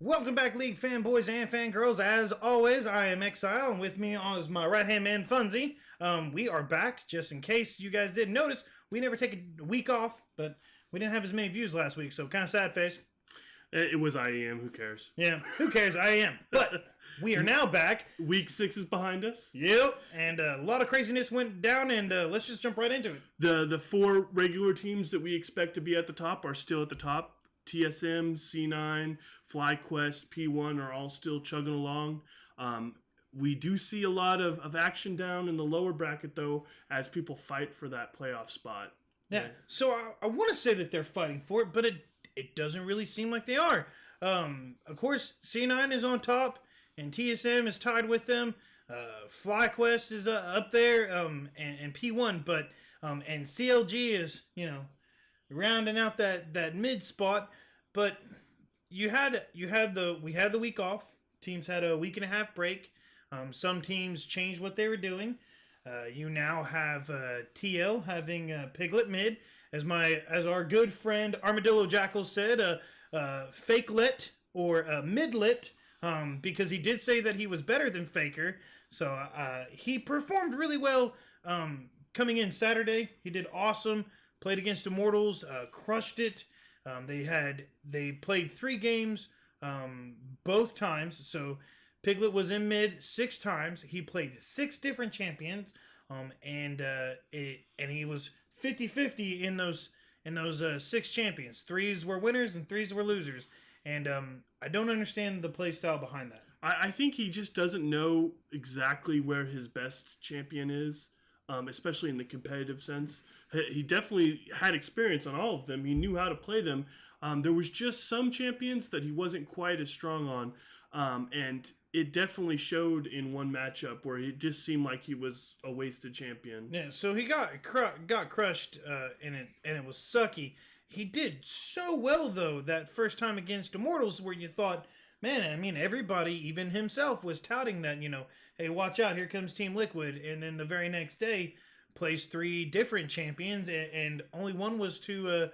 Welcome back, League fanboys and fangirls. As always, I am Exile, and with me is my right-hand man, Funzy. We are back, just in case you guys didn't notice. We never take a week off, but we didn't have as many views last week, so kind of sad face. It was IEM, who cares? Yeah, who cares, IEM. But we are now back. Week 6 is behind us. Yep, and a lot of craziness went down, and let's just jump right into it. The four regular teams that we expect to be at the top are still at the top. TSM, C9, FlyQuest, P1 are all still chugging along. We do see a lot of action down in the lower bracket, though, as people fight for that playoff spot. Yeah, so I want to say that they're fighting for it, but it doesn't really seem like they are. Of course, C9 is on top, and TSM is tied with them. FlyQuest is up there, and P1, but and CLG is, rounding out that mid spot. But we had the week off. Teams had a week and a half break. Some teams changed what they were doing. You now have TL having Piglet Mid, as our good friend Armadillo Jackal said, fakelet or midlet, because he did say that he was better than Faker. So he performed really well coming in Saturday. He did awesome. Played against Immortals, crushed it. They played 3 games both times. So Piglet was in mid 6 times. He played 6 different champions, and he was 50-50 in those 6 champions. 3s were winners and 3s were losers. And I don't understand the play style behind that. I think he just doesn't know exactly where his best champion is, especially in the competitive sense. He definitely had experience on all of them. He knew how to play them. There was just some champions that he wasn't quite as strong on. And it definitely showed in one matchup where it just seemed like he was a wasted champion. Yeah, so he got crushed in it, and it was sucky. He did so well, though, that first time against Immortals, where you thought, man, I mean, everybody, even himself, was touting that, hey, watch out, here comes Team Liquid. And then the very next day, plays 3 different champions, and only one was to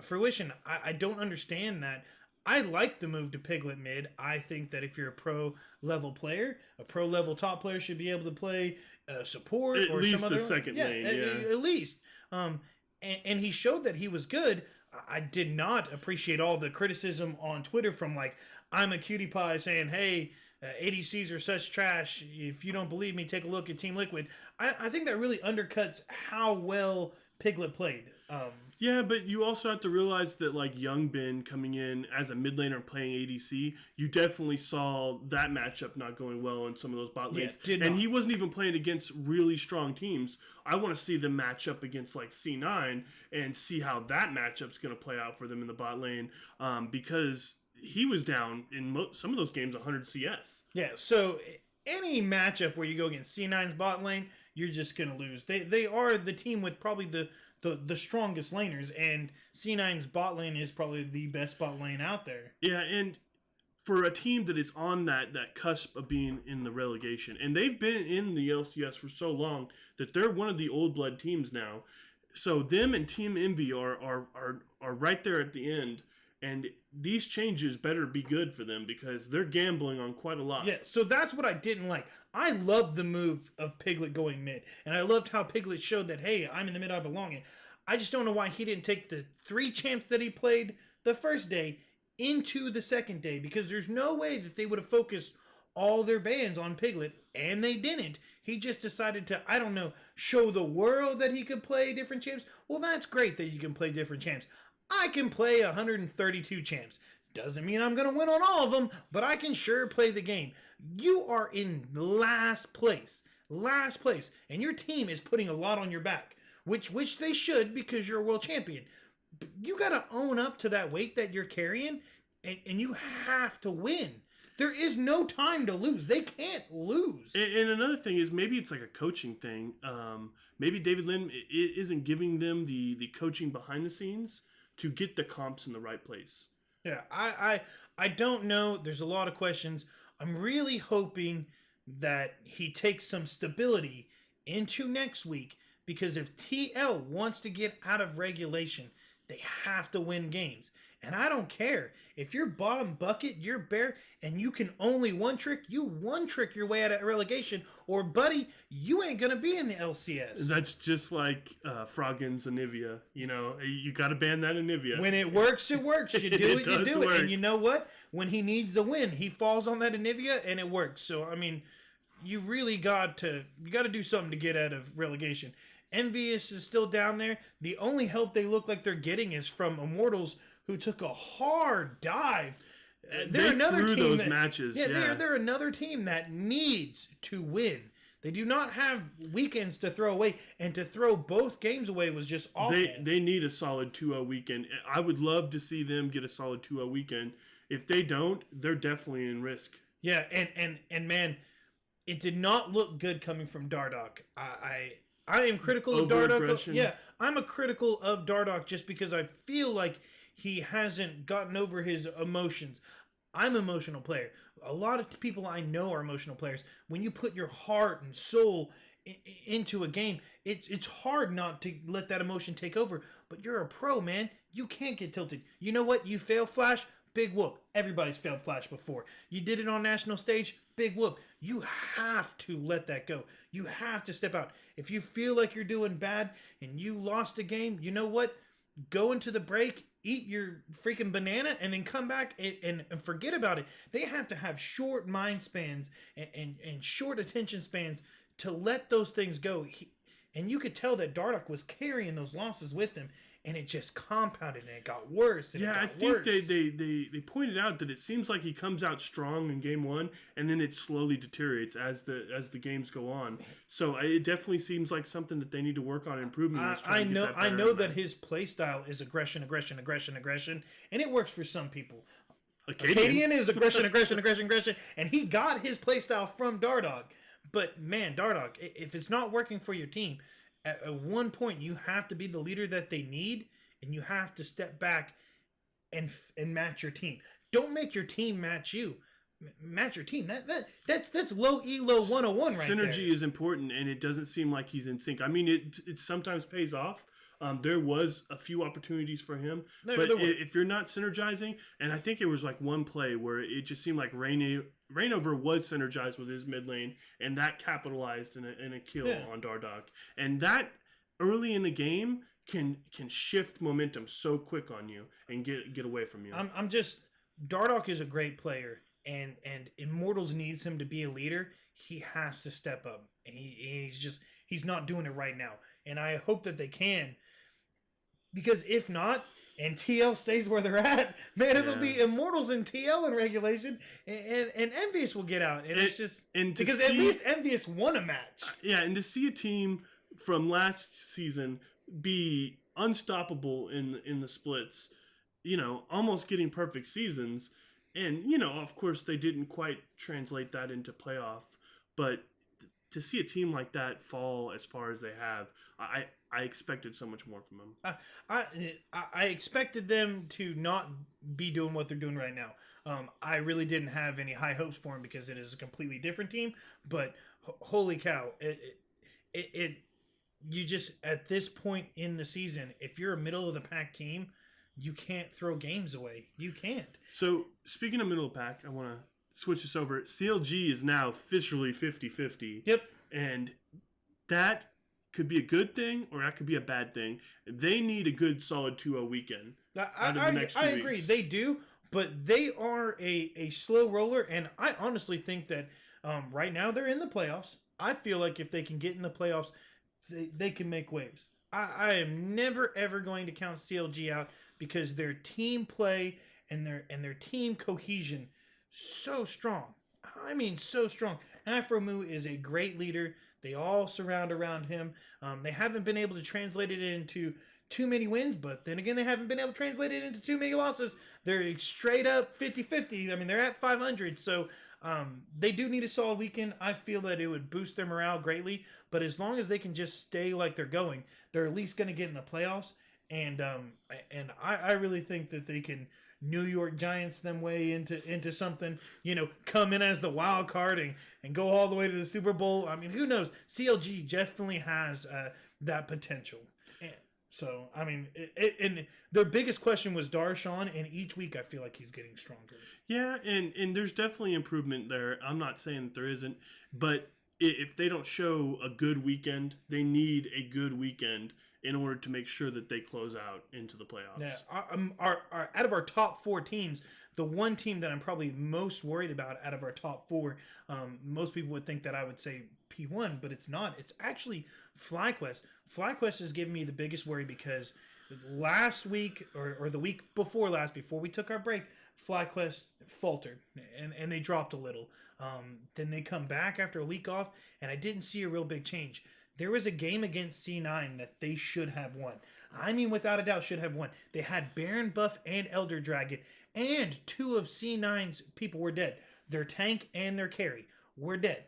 fruition. I don't understand that. I like the move to Piglet Mid. I think that if you're a pro-level player, a pro-level top player should be able to play support at or least some other second lane. At least. And he showed that he was good. I did not appreciate all the criticism on Twitter from, I'm a cutie pie saying, hey, ADCs are such trash. If you don't believe me, take a look at Team Liquid. I think that really undercuts how well Piglet played. Yeah, but you also have to realize that, Young Bin coming in as a mid laner playing ADC, you definitely saw that matchup not going well in some of those bot lanes. Yes, and he wasn't even playing against really strong teams. I want to see them match up against, C9 and see how that matchup's going to play out for them in the bot lane, because he was down in some of those games 100 CS. Yeah, so any matchup where you go against C9's bot lane, you're just going to lose. They are the team with probably the strongest laners, and C9's bot lane is probably the best bot lane out there. Yeah, and for a team that is on that cusp of being in the relegation, and they've been in the LCS for so long that they're one of the old blood teams now. So them and Team Envy are right there at the end. And these changes better be good for them because they're gambling on quite a lot. Yeah, so that's what I didn't like. I loved the move of Piglet going mid. And I loved how Piglet showed that, hey, I'm in the mid I belong in. I just don't know why he didn't take the 3 champs that he played the first day into the second day. Because there's no way that they would have focused all their bans on Piglet. And they didn't. He just decided to, show the world that he could play different champs. Well, that's great that you can play different champs. I can play 132 champs. Doesn't mean I'm going to win on all of them, but I can sure play the game. You are in last place, and your team is putting a lot on your back, which they should because you're a world champion. You got to own up to that weight that you're carrying, and you have to win. There is no time to lose. They can't lose. And another thing is maybe it's like a coaching thing. Maybe David Lin isn't giving them the coaching behind the scenes to get the comps in the right place. Yeah, I don't know. There's a lot of questions. I'm really hoping that he takes some stability into next week, because if TL wants to get out of regulation, They have to win games. And I don't care. If you're bottom bucket, you're bare, and you can only one trick your way out of relegation, or buddy, you ain't going to be in the LCS. That's just like Froggin's Anivia. You know, you got to ban that Anivia. When it works, it works. You do it, you do work. it. And you know what? When he needs a win, he falls on that Anivia, and it works. So, I mean, you really got to do something to get out of relegation. Envious is still down there. The only help they look like they're getting is from Immortals, who took a hard dive. They're another threw team those that, matches. Yeah, they're another team that needs to win. They do not have weekends to throw away, and to throw both games away was just awful. They need a solid 2-0 weekend. I would love to see them get a solid 2-0 weekend. If they don't, they're definitely in risk. Yeah, and man, it did not look good coming from Dardoch. I am critical of Dardoch. Yeah, I'm a critical of Dardoch just because I feel like he hasn't gotten over his emotions. I'm an emotional player. A lot of people I know are emotional players. When you put your heart and soul into a game, it's hard not to let that emotion take over. But you're a pro, man. You can't get tilted. You know what? You fail Flash, big whoop. Everybody's failed Flash before. You did it on national stage, big whoop. You have to let that go. You have to step out. If you feel like you're doing bad and you lost a game, you know what? Go into the break, eat your freaking banana, and then come back and forget about it. They have to have short mind spans and short attention spans to let those things go. And you could tell that Dardoch was carrying those losses with him, and it just compounded and it got worse. And I think they pointed out that it seems like he comes out strong in game one, and then it slowly deteriorates as the games go on. So it definitely seems like something that they need to work on improving. I know that his play style is aggression, and it works for some people. Acadian is aggression, and he got his play style from Dardoch. But man, Dardoch, if it's not working for your team, at one point you have to be the leader that they need, and you have to step back and match your team. Don't make your team match you. Match your team. That's low elo 101 right there. Synergy is important, and it doesn't seem like he's in sync. I mean, it sometimes pays off. There was a few opportunities for him, but if you're not synergizing, and I think it was like one play where it just seemed like Rainover was synergized with his mid lane, and that capitalized in a kill on Dardoch. And that early in the game can shift momentum so quick on you and get away from you. Dardoch is a great player, and Immortals needs him to be a leader. He has to step up. And he's not doing it right now, and I hope that they can. Because if not, and TL stays where they're at, man, it'll be Immortals and TL in regulation, and Envious will get out. And it's just because at least Envious won a match. Yeah, and to see a team from last season be unstoppable in the splits, almost getting perfect seasons, and of course they didn't quite translate that into playoff, but to see a team like that fall as far as they have, I expected so much more from them. I expected them to not be doing what they're doing right now. I really didn't have any high hopes for them because it is a completely different team. But holy cow, you just at this point in the season, if you're a middle of the pack team, you can't throw games away. You can't. So speaking of middle of the pack, I want to switch this over. CLG is now officially 50-50. Yep. And that could be a good thing or that could be a bad thing. They need a good solid 2-0 weekend out of the next 2 weeks. I agree. They do, but they are a slow roller, and I honestly think that right now they're in the playoffs. I feel like if they can get in the playoffs, they can make waves. I am never, ever going to count CLG out because their team play and their team cohesion so strong. I mean, so strong. Afromu is a great leader. They all surround around him. They haven't been able to translate it into too many wins, but then again, they haven't been able to translate it into too many losses. They're straight up 50-50. I mean, they're at 500, so they do need a solid weekend. I feel that it would boost their morale greatly, but as long as they can just stay like they're going, they're at least going to get in the playoffs, and I really think that they can New York Giants them way into something, come in as the wild card and go all the way to the Super Bowl. I mean, who knows? CLG definitely has that potential. So, I mean, and their biggest question was Darshawn, and each week I feel like he's getting stronger. Yeah, and there's definitely improvement there. I'm not saying that there isn't, but if they don't show a good weekend, they need a good weekend in order to make sure that they close out into the playoffs. Yeah, out of our top 4 teams, the one team that I'm probably most worried about out of our top 4, most people would think that I would say P1, but it's not. It's actually FlyQuest. FlyQuest has given me the biggest worry because last week or the week before last, before we took our break, FlyQuest faltered and they dropped a little. Then they come back after a week off, and I didn't see a real big change. There was a game against C9 that they should have won. I mean, without a doubt, should have won. They had Baron Buff and Elder Dragon, and 2 of C9's people were dead. Their tank and their carry were dead.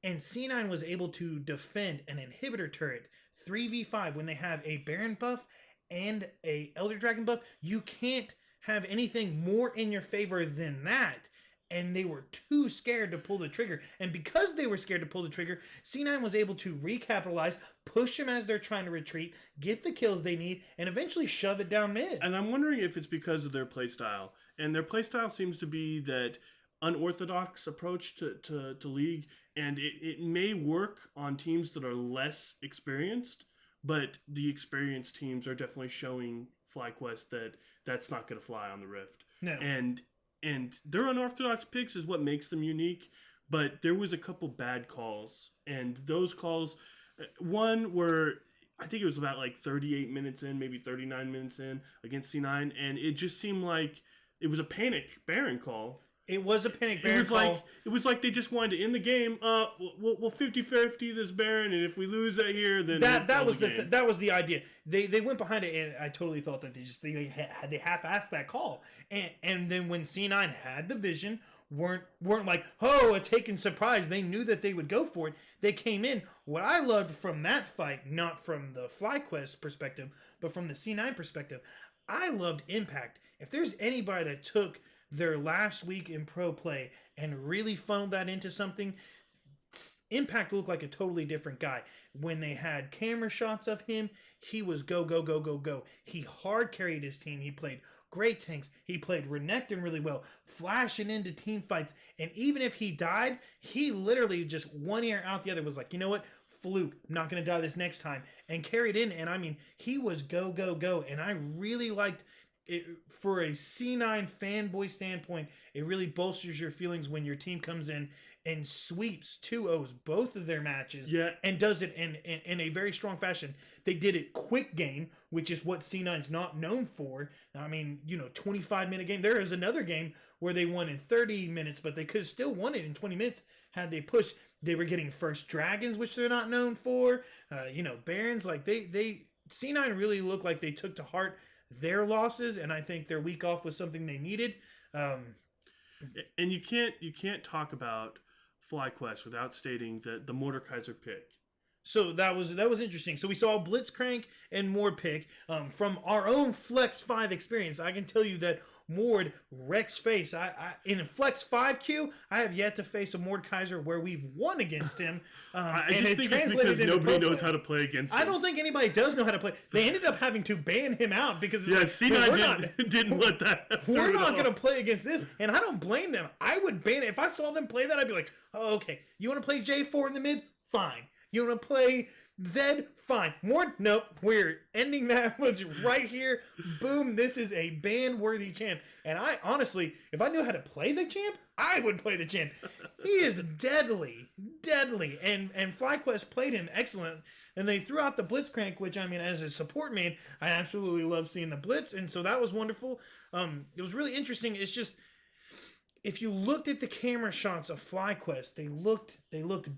And C9 was able to defend an inhibitor turret 3v5 when they have a Baron buff and a Elder Dragon buff. You can't have anything more in your favor than that. And they were too scared to pull the trigger. And because they were scared to pull the trigger, C9 was able to recapitalize, push them as they're trying to retreat, get the kills they need, and eventually shove it down mid. And I'm wondering if it's because of their playstyle. And their playstyle seems to be that unorthodox approach to League. And it may work on teams that are less experienced, but the experienced teams are definitely showing FlyQuest that that's not going to fly on the Rift. No. And their unorthodox picks is what makes them unique, but there was a couple bad calls. And those calls, one were, I think it was about like 38 minutes in, maybe 39 minutes in against C9, and it just seemed like it was a panic Baron call. It was a panic Baron call. It was like they just wanted to end the game. We'll 50-50 this Baron, and if we lose that here, then that was the idea. They went behind it, and I totally thought that they half-assed that call. And then when C9 had the vision, weren't like, oh, a taken surprise. They knew that they would go for it. They came in. What I loved from that fight, not from the FlyQuest perspective, but from the C9 perspective, I loved Impact. If there's anybody that took their last week in pro play and really funneled that into something, Impact looked like a totally different guy. When they had camera shots of him, he was go, go, go, go, go. He hard carried his team. He played great tanks. He played Renekton really well, flashing into team fights. And even if he died, he literally just one ear out the other was like, you know what? Fluke, I'm not going to die this next time. And carried in. And I mean, he was go, go, go. And I really liked it. For a C9 fanboy standpoint, it really bolsters your feelings when your team comes in and sweeps 2-0s both of their matches, and does it in a very strong fashion. They did it quick game, which is what C9's not known for. I mean, 25-minute game. There is another game where they won in 30 minutes, but they could have still won it in 20 minutes had they pushed. They were getting first dragons, which they're not known for. Barons, like they C9 really looked like they took to heart their losses, and I think their week off was something they needed. And you can't talk about FlyQuest without stating the Mordekaiser pick. So that was interesting. So we saw Blitzcrank and Mord pick. From our own Flex 5 experience, I can tell you that Mord wrecks face. I in Flex 5Q, I have yet to face a Mordekaiser where we've won against him. I just think it's because nobody knows how to play against him. I don't think anybody does know how to play. They ended up having to ban him out because C9 didn't let that happen. We're not going to play against this, and I don't blame them. I would ban it. If I saw them play that, I'd be like, oh, okay. You want to play J4 in the mid? Fine. You want to play Zed? Fine. Mord? Nope. We're ending that right here. Boom. This is a ban-worthy champ. And I, honestly, if I knew how to play the champ, I would play the champ. He is deadly. Deadly. And FlyQuest played him excellent. And they threw out the Blitzcrank, which, I mean, as a support main, I absolutely love seeing the Blitz. And so that was wonderful. It was really interesting. It's just, if you looked at the camera shots of FlyQuest, they looked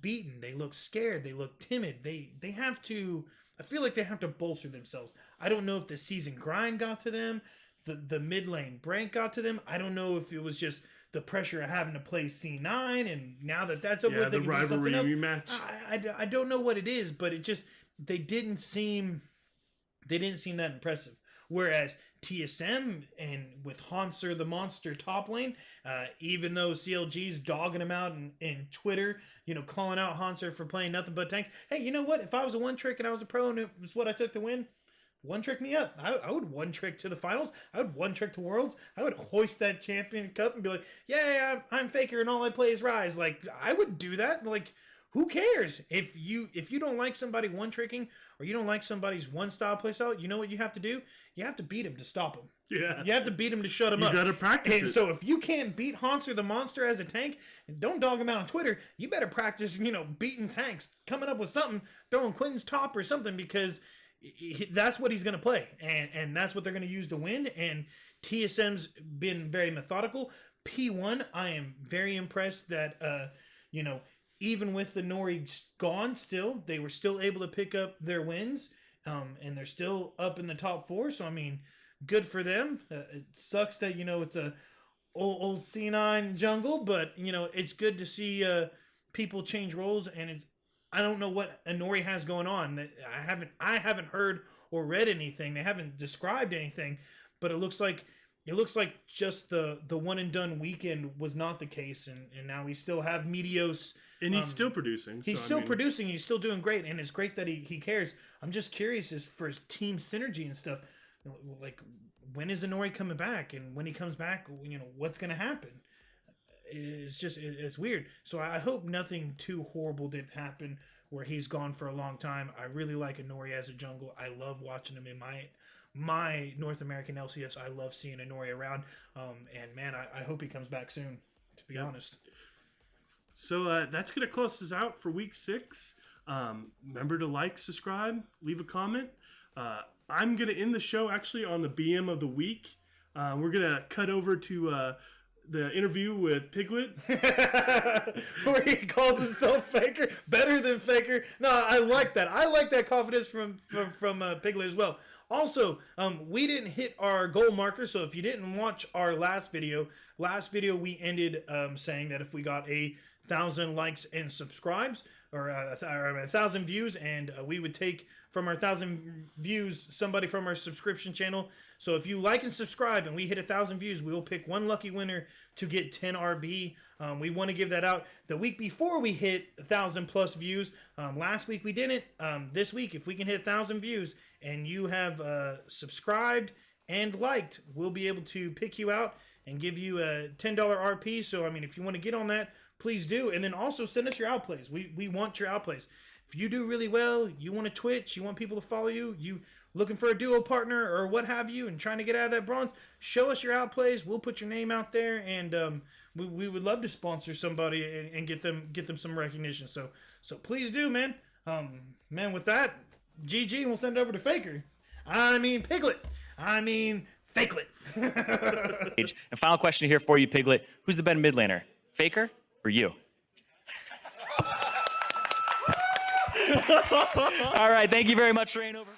beaten, they looked scared, they looked timid. They have to, I feel like they have to bolster themselves. I don't know if the season grind got to them, the mid lane break got to them. I don't know if it was just the pressure of having to play C9, and now that that's over, they the can do something else. rematch. I don't know what it is, but it just they didn't seem that impressive. Whereas TSM and with Hanser the Monster top lane, even though CLG's dogging him out in Twitter, calling out Hanser for playing nothing but tanks. Hey, you know what? If I was a one trick and I was a pro and it was what I took to win, one trick me up. I would one trick to the finals. I would one trick to Worlds. I would hoist that champion cup and be like, yeah, I'm Faker and all I play is Rise. Like, I would do that. Like, who cares? If you don't like somebody one tricking or you don't like somebody's one style play style, you know what you have to do? You have to beat him to stop him. Yeah. You have to beat him to shut him up. You got to practice and it. So if you can't beat Hanser the Monster as a tank, and don't dog him out on Twitter, you better practice, beating tanks, coming up with something, throwing Quinn's top or something, because that's what he's going to play, and that's what they're going to use to win. And TSM's been very methodical. P1, I am very impressed that even with the Nori gone, still they were still able to pick up their wins, and they're still up in the top 4. So I mean, good for them. It sucks that it's a old C9 jungle, but it's good to see people change roles. And I don't know what Nori has going on. I haven't heard or read anything. They haven't described anything, but it looks like just the one and done weekend was not the case, and now we still have Meteos, and he's still producing. He's still producing. He's still doing great, and it's great that he cares. I'm just curious as for his team synergy and stuff. Like, when is Nori coming back, and when he comes back, what's going to happen? It's weird. So I hope nothing too horrible didn't happen where he's gone for a long time. I really like Nori as a jungle. I love watching him in my North American LCS. I love seeing Nori around. And man, I hope he comes back soon, to be honest. So that's going to close us out for week 6. Remember to like, subscribe, leave a comment. I'm going to end the show actually on the BM of the week. We're going to cut over to the interview with Piglet. Where he calls himself Faker. Better than Faker. No, I like that. I like that confidence from Piglet as well. Also, we didn't hit our goal marker, so if you didn't watch our last video we ended saying that if we got 1,000 likes and subscribes, or 1,000 views, and we would take from our 1,000 views somebody from our subscription channel. So if you like and subscribe and we hit 1,000 views, we will pick one lucky winner to get 10 RB. We want to give that out the week before we hit 1,000 plus views. Last week we didn't. This week, if we can hit 1,000 views and you have subscribed and liked, we'll be able to pick you out and give you a $10 RP. So I mean, if you want to get on that, please do. And then also send us your outplays. We want your outplays. If you do really well, you want to Twitch, you want people to follow you, you looking for a duo partner or what have you, and trying to get out of that bronze, show us your outplays. We'll put your name out there, and we would love to sponsor somebody and get them some recognition. So please do, man. Man, with that, GG, and we'll send it over to Faker. I mean Piglet. I mean Fakelet. And final question here for you, Piglet. Who's the better mid laner, Faker or you? All right, thank you very much, Rain. Over.